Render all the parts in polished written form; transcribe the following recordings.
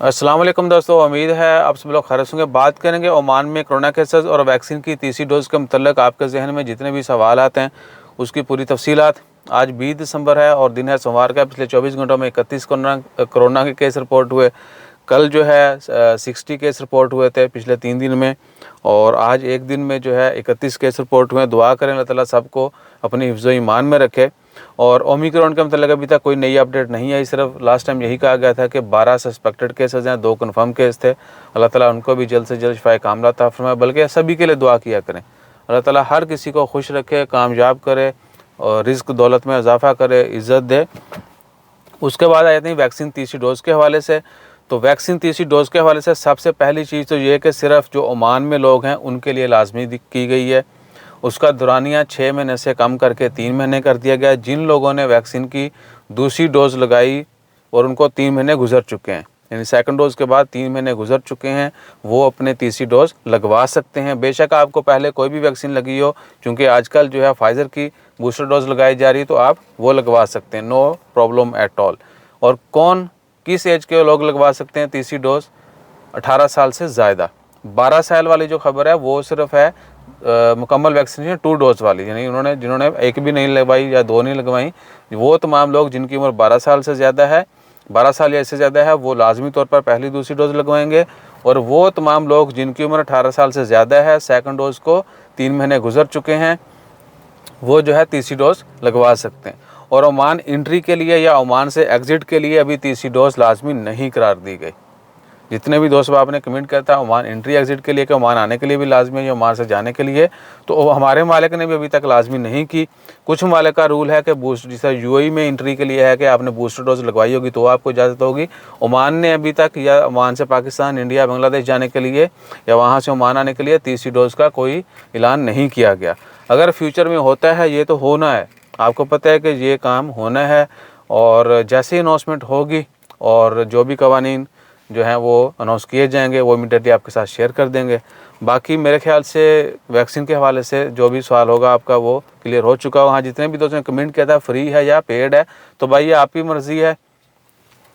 अस्सलाम वालेकुम दोस्तों, उम्मीद है आप सब लोग खैरियत होंगे। बात करेंगे ओमान में कोरोना केसेस और वैक्सीन की तीसरी डोज़ के मतलब आपके जहन में जितने भी सवाल आते हैं उसकी पूरी तफसीलात। आज 20 दिसंबर है और दिन है सोमवार का। पिछले 24 घंटों में 31 कोरोना के केस रिपोर्ट हुए। कल जो है 60 केस रिपोर्ट हुए थे पिछले 3 दिन में, और आज एक दिन में जो है 31 केस रिपोर्ट हुए। दुआ करें अल्लाह ताला सबको अपनी हिफ्ज़ ईमान में रखे। और ओमिक्रॉन के मतलब अभी तक कोई नई अपडेट नहीं आई। सिर्फ लास्ट टाइम यही कहा गया था कि 12 सस्पेक्टेड केसेस हैं, 2 कन्फर्म केस थे। अल्लाह ताला उनको भी जल्द से जल्द शिफाए कामिला अता फरमाए। बल्कि सभी के लिए दुआ किया करें, अल्लाह ताला हर किसी को खुश रखे, कामयाब करे और रिज़्क दौलत में इजाफ़ा करे, इज़्ज़त दे। उसके बाद आ जाते हैं वैक्सीन तीसरी डोज़ के हवाले से। तो वैक्सीन तीसरी डोज़ के हवाले से सबसे पहली चीज़ तो ये है कि सिर्फ जो ओमान में लोग हैं उनके लिए लाजमी की गई है। उसका दुरानिया 6 महीने से कम करके 3 महीने कर दिया गया है। जिन लोगों ने वैक्सीन की दूसरी डोज़ लगाई और उनको 3 महीने गुजर चुके हैं, यानी सेकंड डोज़ के बाद 3 महीने गुजर चुके हैं, वो अपने तीसरी डोज़ लगवा सकते हैं। बेशक आपको पहले कोई भी वैक्सीन लगी हो, क्योंकि आजकल जो है फाइज़र की बूस्टर डोज़ लगाई जा रही है, तो आप वो लगवा सकते हैं, नो प्रॉब्लम एट ऑल। और कौन किस एज के लोग लगवा सकते हैं तीसरी डोज़? 18 साल से ज़्यादा। 12 साल वाली जो खबर है वो सिर्फ है मुकम्मल वैक्सीनेशन 2 डोज़ वाली, यानी जिन्होंने एक भी नहीं लगवाई या 2 नहीं लगवाई, वो तमाम लोग जिनकी उम्र 12 साल से ज़्यादा है, 12 साल या इससे ज़्यादा है, वो लाजमी तौर पर पहली दूसरी डोज़ लगवाएंगे। और वो तमाम लोग जिनकी उम्र 18 साल से ज़्यादा है, सेकंड डोज़ को 3 महीने गुजर चुके हैं, वो जो है तीसरी डोज़ लगवा सकते हैं। और ओमान एंट्री के लिए या ओमान से एग्ज़िट के लिए अभी तीसरी डोज़ लाजमी नहीं करार दी गई। जितने भी दोस्त आपने कमेंट किया था ओमान एंट्री एग्ज़िट के लिए कि ओमान आने के लिए भी लाजमी है या ओमान से जाने के लिए, तो हमारे मालिक ने भी अभी तक लाजमी नहीं की। कुछ मालिक का रूल है कि बूस्ट, जैसे यूएई में एंट्री के लिए है कि आपने बूस्टर डोज लगवाई होगी तो आपको इजाज़त होगी। ओमान ने अभी तक, या ओमान से पाकिस्तान, इंडिया, बांग्लादेश जाने के लिए या वहाँ से ओमान आने के लिए तीसरी डोज़ का कोई ऐलान नहीं किया गया। अगर फ्यूचर में होता है, ये तो होना है, आपको पता है कि ये काम होना है। और जैसे ही अनाउंसमेंट होगी और जो भी कवानीन जो हैं वो अनाउंस किए जाएंगे, वो इमीडिएटली आपके साथ शेयर कर देंगे। बाकी मेरे ख्याल से वैक्सीन के हवाले से जो भी सवाल होगा आपका वो क्लियर हो चुका हो। हाँ, जितने भी दोस्तों ने कमेंट किया था फ्री है या पेड है, तो भाई ये आपकी मर्ज़ी है।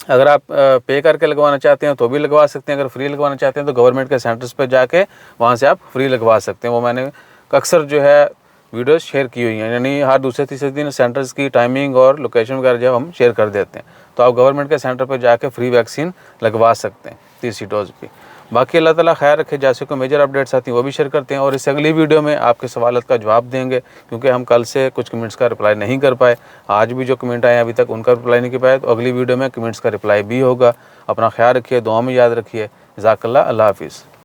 अगर आप पे करके लगवाना चाहते हैं तो भी लगवा सकते हैं। अगर फ्री लगवाना चाहते हैं तो गवर्नमेंट के सेंटर्स पर जाके वहाँ से आप फ्री लगवा सकते हैं। वो मैंने अक्सर जो है वीडियोस शेयर की हुई हैं, यानी हर दूसरे तीसरे दिन सेंटर्स की टाइमिंग और लोकेशन वगैरह जब हम शेयर कर देते हैं, तो आप गवर्नमेंट के सेंटर पर जाके फ्री वैक्सीन लगवा सकते हैं तीसरी डोज़ की। बाकी अल्लाह ताला खैर रखे। जैसे कोई मेजर अपडेट्स आती हैं वो भी शेयर करते हैं, और इससे अगली वीडियो में आपके सवालों का जवाब देंगे, क्योंकि हम कल से कुछ कमेंट्स का रिप्लाई नहीं कर पाए। आज भी जो कमेंट आए अभी तक उनका रिप्लाई नहीं कर पाए, तो अगली वीडियो में कमेंट्स का रिप्लाई भी होगा। अपना ख्याल रखिए, दुआ में याद रखिए। जज़ाकल्लाह, अल्लाह हाफ़िज़।